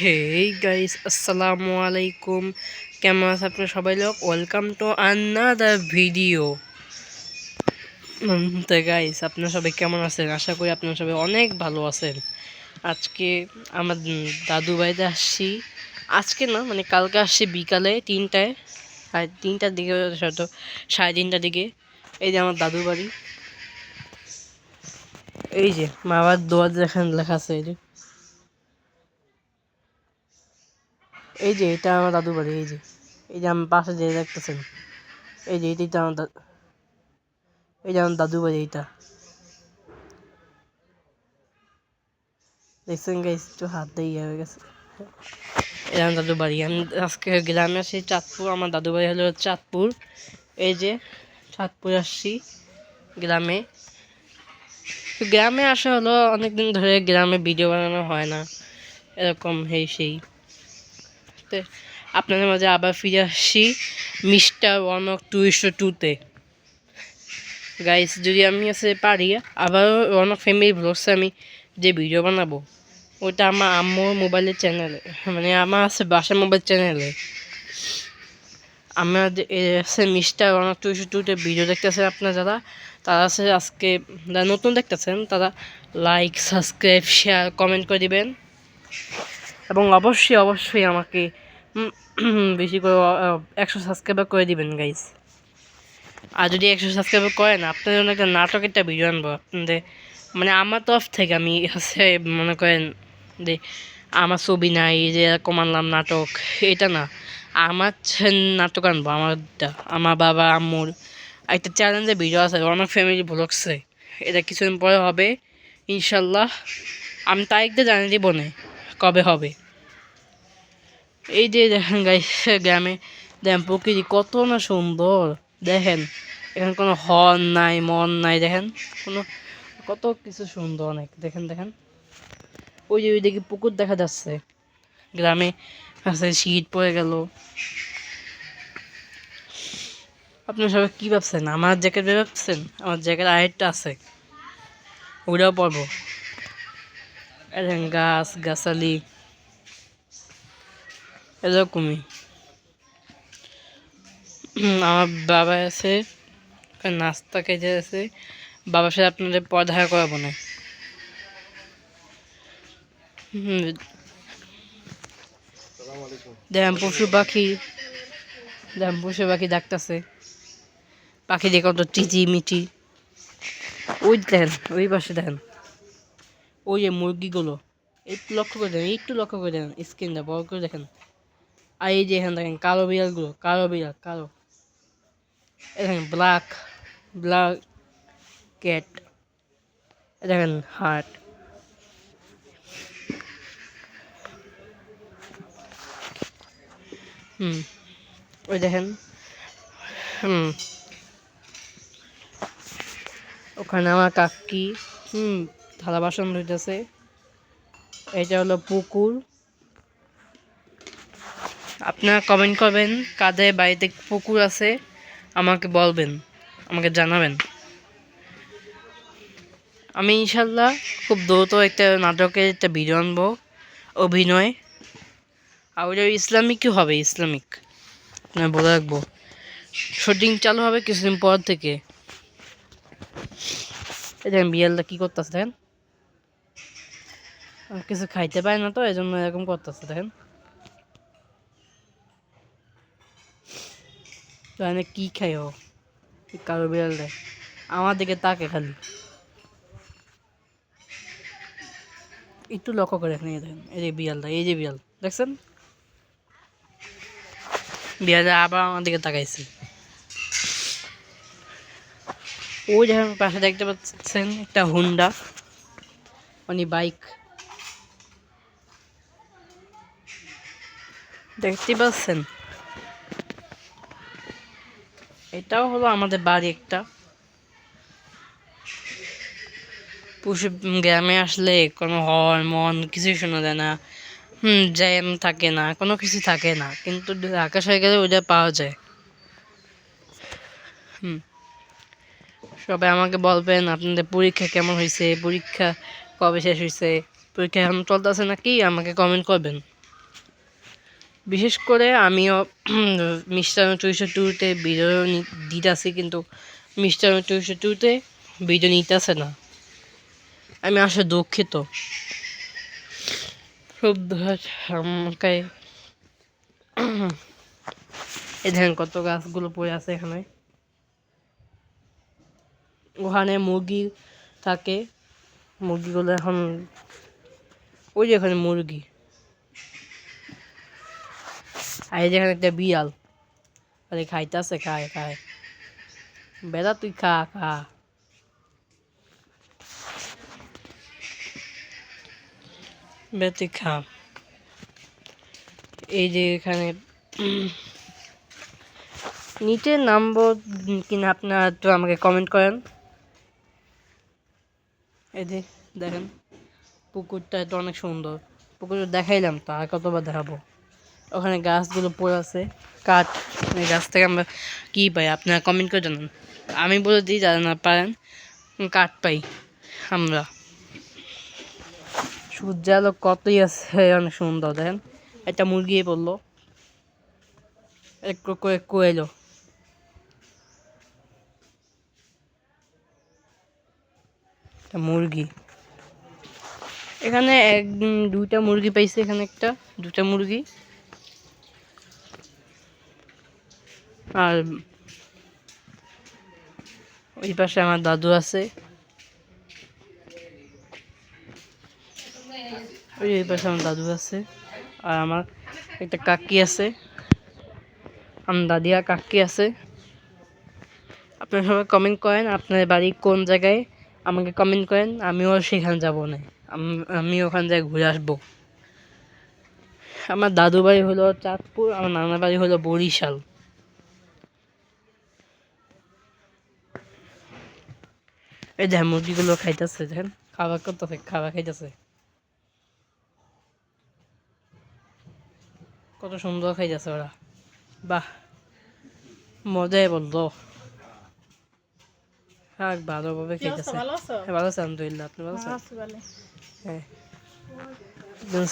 Hey guys, আসসালামু আলাইকুম। কেমন আছে আপনার সবাই লোক? Welcome to another video. তো গাইস, আপনারা সবাই কেমন আছেন? আশা করি আপনারা সবাই অনেক ভালো আছেন। আজকে আমার দাদু বাড়িতে আসছি। আজকে না, মানে কালকে আসছি বিকালে 3টায়, 3টার দিকে, হয়তো 3:30টার দিকে। এই যে আমার দাদু বাড়ি, এই যে বাবার দোয়া দেখেন লেখা আছে। এই যে এটা আমার দাদু বাড়ি। এই যে আমার পাশে যে দেখতেছেন, এই যে এইটা আমার এই যে আমার দাদু বাড়ি। এইটা দেখছেন গাইস, একটু হাত দিয়ে ইয়ে হয়ে গেছে। এই আমার দাদু বাড়ি। আমি আজকে গ্রামে আসি, চাঁদপুর। আমার দাদু বাড়ি হলো চাঁদপুর। এই যে চাঁদপুর আসছি গ্রামে। তো গ্রামে আসা হলো অনেকদিন ধরে, গ্রামে ভিডিও বানানো হয় না, এরকম সেই। তো আপনাদের মাঝে আবার ফিরে আসছি মিস্টার 102:2-তে। গাইস, যদি আমি পারি আবারও রনক ফ্যামিলি ব্লগসে আমি যে ভিডিও বানাবো, ওইটা আমার আম্মুর মোবাইলের চ্যানেলে, মানে আমার বাসার মোবাইল চ্যানেলে। আমরা মিস্টার 102:2-তে ভিডিও দেখতেছেন আপনারা, তারা আজকে যারা নতুন দেখতেছেন, তারা লাইক, সাবস্ক্রাইব, শেয়ার, কমেন্ট করে দিবেন। এবং অবশ্যই আমাকে বেশি করে 100 সাবস্ক্রাইবার করে দিবেন গাইস। আর যদি 100 সাবস্ক্রাইবার করেন, আপনাদের জন্য একটা নাটকের একটা ভিডিও আনবো আপনাদের, মানে আমার তরফ থেকে। আমি মনে করেন যে আমার ছবি নাই যে এরকম আনলাম নাটক, এটা না। আমার নাটক আনবো, আমার বাবা আম্মুর একটা চ্যালেঞ্জের ভিডিও আছে অনেক ফ্যামিলি ব্লগসে। এটা কিছুদিন পরে হবে ইনশাল্লাহ। আমি তারিখটা জানিয়ে দিব না কবে হবে। এই যে দেখেন গাইস, গ্রামে দেখেন প্রকৃতি কত না সুন্দর। দেখেন এখানে কোনো হর্ন নাই, মন নাই, দেখেন কোনো কত কিছু সুন্দর অনেক। দেখেন ওই যে ওইদিকে পুকুর দেখা যাচ্ছে। গ্রামে আছে, শীত পড়ে গেল। আপনার সবাই কী ভাবছেন? আমার জ্যাকেট ভাবছেন? আমার জ্যাকেট আরেকটা আছে, ওইটাও পরবো। দেখেন গাছ গাছালি এরকমই। আমার বাবা আছে, নাস্তা খেতে আছে। বাবার সাথে আপনাদের পড়া করাবো না। দেখেন পশু পাখি ডাকতেছে। পাখি দেখে কত চিচি মিচি। ওই দেখেন, ওই পাশে দেখেন, ওই যে মুরগিগুলো। একটু লক্ষ্য করে দেখেন স্ক্রিনটা বড় করে দেখেন। আর এই যে এখানে দেখেন কালো বিড়ালগুলো, কালো। এই দেখেন ব্ল্যাক ক্যাট। দেখেন হার্ট। ওই দেখেন। ওখানে আমার কাকি থালা বাসন ধুইতেছে। এটা হলো পুকুর। আপনারা কমেন্ট করবেন কাদের বাড়িতে পুকুর আছে, আমাকে বলবেন, আমাকে জানাবেন। আমি ইনশাল্লাহ খুব দ্রুত একটা নাটকের একটা ভিডিও আনবো, অভিনয়। আর ওইটা ইসলামিকই হবে, ইসলামিক। আপনার বলে রাখবো, শুটিং চালু হবে কিছুদিন পর থেকে। এই দেখেন বিড়ালটা কী করতেছে, দেখেন কিছু খাইতে পারে না, তো এই জন্য এরকম করতেছে। দেখেন তো এখানে কী খাই ও, কালো বিড়ালটা আমার দিকে তাকে খালি। একটু লক্ষ্য করে দেখেন, এই দেখেন, এই যে বিড়ালটা, এই যে বিড়াল দেখছেন, বিড়ালটা আবার আমার দিকে তাকাইছে। ওই দেখেন পাশে দেখতে পাচ্ছেন একটা হুন্ডা, মানে বাইক দেখতে পাচ্ছেন। এটাও হলো আমাদের বাড়ি একটা। গ্রামে আসলে কোনো মন কিছুই শোনা যায় না, জ্যাম থাকে না, কোনো কিছু থাকে না। কিন্তু আকাশ হয়ে গেলে ওইটা পাওয়া যায়। সবাই আমাকে বলবেন আপনাদের পরীক্ষা কেমন হয়েছে, পরীক্ষা কবে শেষ হয়েছে, পরীক্ষা এখন চলতেছে নাকি, আমাকে কমেন্ট করবেন। বিশেষ করে আমিও মিস্টার 202-তে ভিডিও দিতেছি, কিন্তু মিস্টার 202-তে ভিডিও নিতেছে না। আমি আসলে দুঃখিত। খুব আমাকে এই দেখেন কত গাছগুলো পড়ে আছে এখানে। ওখানে মুরগি থাকে, মুরগিগুলো এখন ওই যে এখানে মুরগি, আর এই যেখানে একটা বিড়াল আরে খাইতেছে, খায় খায়। বেড়া তুই খা খা। বেড়া তুই খা। এই যে এখানে নিচে নামবো কিনা আপনারা তো আমাকে কমেন্ট করেন। এই যে দেখেন পুকুরটা তো অনেক সুন্দর। পুকুরটা দেখাইলাম তো, আর কতবার দেখাবো। ওখানে গাছগুলো পড়ে আছে, কাঠ। এই গাছ থেকে আমরা কী পাই আপনারা কমেন্ট করে জানান। আমি বলে দিই, যারা না পারেন, কাঠ পাই আমরা। সূর্যালোক কতই আছে, অনেক সুন্দর। দেখেন একটা মুরগি পড়লো, একটু করে কোয়েলো। একটা মুরগি এখানে দুইটা মুরগি পাইছে, এখানে একটা দুটা মুরগি। আর ওই পাশে আমার দাদু আছে, ওই পাশে আমার দাদু আছে। আর আমার একটা কাকি আছে, আমার দাদি আর কাকি আছে। আপনারা সবাই কমেন্ট করেন আপনার বাড়ি কোন জায়গায়, আমাকে কমেন্ট করেন। আমিও সেখানে যাবো না, আমি ওখান থেকে ঘুরে আসবো। আমার দাদু বাড়ি হলো চাঁদপুর, আমার নানার বাড়ি হলো বরিশাল। এই দেখেন মুরগিগুলো খাইতেছে, দেখেন খাবার করতেছে, খাবার খাইতেছে। কত সুন্দর খাইতেছে ওরা, বাহ মজাই বললো। হ্যাঁ ভালোভাবে খাইতেছে। হ্যাঁ ভালো আছে আলহামদুলিল্লাহ, আপনি ভালো আছেন? হ্যাঁ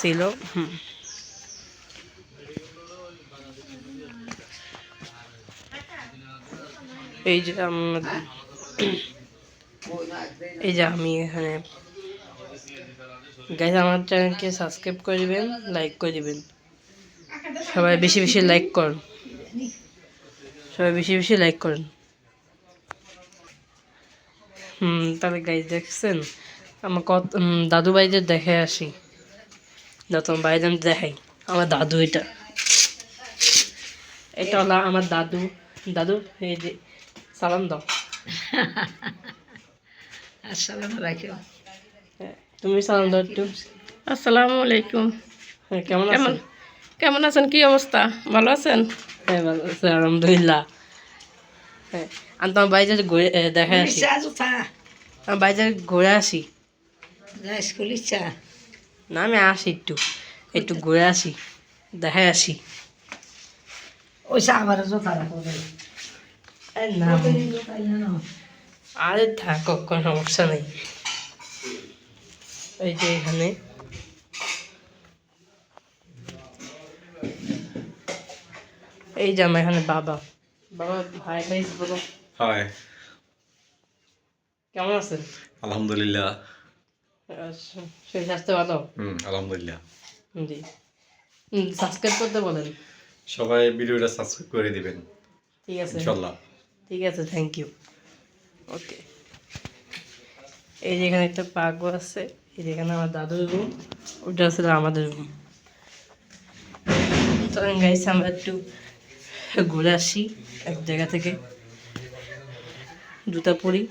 ছিল। এই যে এই যে আমি এখানে গাইস, আমার চ্যানেলকে সাবস্ক্রাইব করে দিবেন, লাইক করে দিবেন। সবাই বেশি বেশি লাইক করুন, সবাই বেশি বেশি লাইক করেন। তাহলে গাইস দেখছেন আমার কত দাদু ভাইদের দেখে আসি। যত ভাইদের দেখাই আমার দাদু, এটা এটা হলো আমার দাদু। দাদু এই যে সালাম দাও। আসসালামু আলাইকুম। তুমি সালাম দাও একটু। আসসালামু আলাইকুম। হ্যাঁ কেমন আছেন? কেমন আছেন? কি অবস্থা? ভালো আছেন? হ্যাঁ ভালো আছে আলহামদুলিল্লাহ। হ্যাঁ আমি তোমার বাড়িতে ঘুরে দেখে আসি, আমার বাড়িতে ঘুরে আসি। না আমি আসি একটু একটু ঘুরে আসি, দেখে আসি। আরে থাকো, কোনো সমস্যা নেই। এই যে এখানে এই যে আমার এখানে বাবা বাবা ভাই ভাই বলো। হাই, কেমন আছেন? আলহামদুলিল্লাহ। শরীর স্বাস্থ্য ভালো? আলহামদুলিল্লাহ। জি। সাবস্ক্রাইব করতে বলেন। সবাই ভিডিওটা সাবস্ক্রাইব করে দিবেন ঠিক আছে ইনশাআল্লাহ। ঠিক আছে, থ্যাংক ইউ। ওকে। এই যে এখানে একটা পাগও আছে, এই যে এখানে আমার দাদুর রুম, ওটা ছিল আমাদের রুম। তো গাইস আমরা একটু ঘুরে আসি এক জায়গা থেকে। জুতা পরি,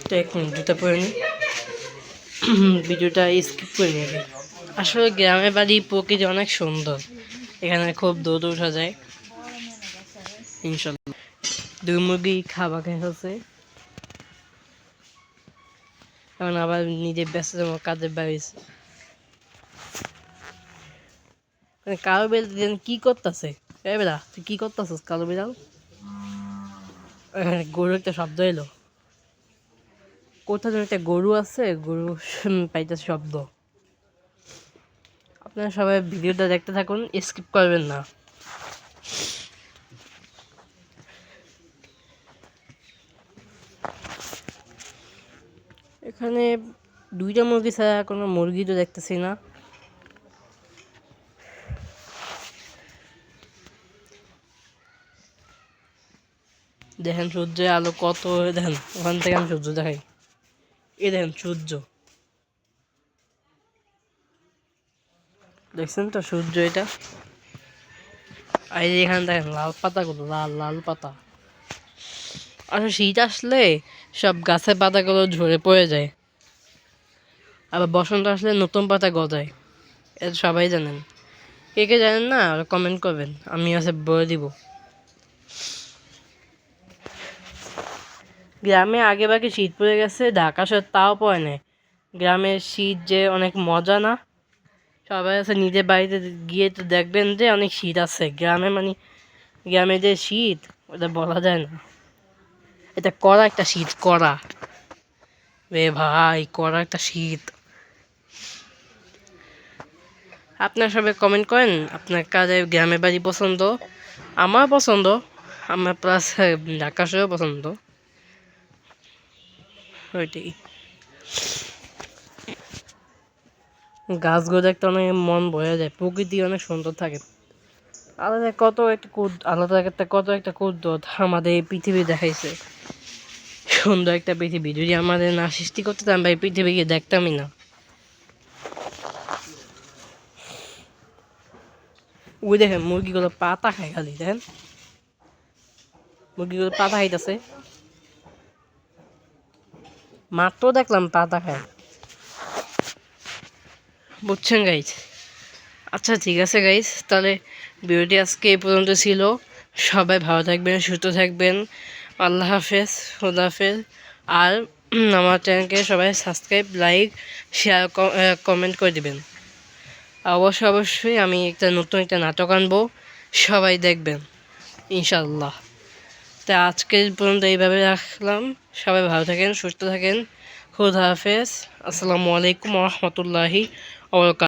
তো এক মিনিট জুতা পরে নিই, ভিডিওটা স্কিপ করে নেবে। আসলে গ্রামের বাড়ি প্রকৃতি অনেক সুন্দর, এখানে খুব দৌড় ওঠা যায়। ইনশাল্লাহ দুই মুরগি খাবার খেয়েছে, এখন আবার নিজে ব্যস্ত কাজে বেরিয়েছে। কালো বিড়াল কি করতেছে? এ বেড়া তুই কি করতেছিস কালো বিড়াল? গরু একটা শব্দ এলো, কোথাও যেন একটা গরু আছে, গরু পাইতেছে শব্দ। আপনারা সবাই ভিডিওটা দেখতে থাকুন, স্কিপ করবেন না। এখানে 2টা মুরগি ছাড়া কোনো মুরগি তো দেখতেছি না। দেখেন সূর্যের আলো কত, দেখেন ওখান থেকে আমি সূর্য দেখাই, এই দেখেন সূর্য, দেখছেন তো সূর্য এটা। আর এই যে এখানে দেখেন লাল পাতাগুলো, লাল লাল পাতা। আসলে শীত আসলে সব গাছের পাতাগুলো ঝরে পড়ে যায়, আবার বসন্ত আসলে নতুন পাতা গজায়, এটা সবাই জানেন। কে কে জানেন না কমেন্ট করবেন, আমি আছে বলে দিব। গ্রামে আগে বাগে শীত পড়ে গেছে, ঢাকা শহর তাও পড়ে না। গ্রামের শীত যে অনেক মজা না, সবাই আছে নিজের বাড়িতে গিয়ে তো দেখবেন যে অনেক শীত আছে গ্রামে, মানে গ্রামে যে শীত ওটা বলা যায় না। এটা কড়া একটা শীত, কড়া রে ভাই, কড়া একটা শীত। আপনার সবাই কমেন্ট করেন আপনার কাজে গ্রামের বাড়ি পছন্দ, আমার পছন্দ, আমার প্লাস ঢাকা শহর পছন্দ, ওইটাই। গাছগুলো দেখতে অনেক মন ভরে যায়, প্রকৃতি অনেক সুন্দর থাকে। আলাদা একটা কত একটা কুদরত আমাদের এই পৃথিবী দেখাইছে, সুন্দর একটা পৃথিবী। যদি আমাদের না সৃষ্টি করতাম বা এই পৃথিবীকে দেখতামই না। ওই দেখেন মুরগিগুলো পাতা খায়, খালি দেখেন মুরগিগুলো পাতা খাইতেছে, মাত্র দেখলাম পাতা খায়, বুঝছেন গাইজ? আচ্ছা ঠিক আছে গাইজ, তাহলে ভিডিওটি আজকে এই পর্যন্ত ছিল। সবাই ভালো থাকবেন, সুস্থ থাকবেন, আল্লাহ হাফেজ, খোদা হাফেজ। আর আমার চ্যানেলকে সবাই সাবস্ক্রাইব, লাইক, শেয়ার, কমেন্ট করে দিবেন। অবশ্যই আমি নতুন একটা নাটক আনবো, সবাই দেখবেন ইনশাল্লাহ। তাই আজকের পর্যন্ত এইভাবে রাখলাম। সবাই ভালো থাকেন, সুস্থ থাকেন, খোদা হাফেজ, আসসালামু আলাইকুম ওয়া রাহমাতুল্লাহি ওয়া বারাকাতুহু।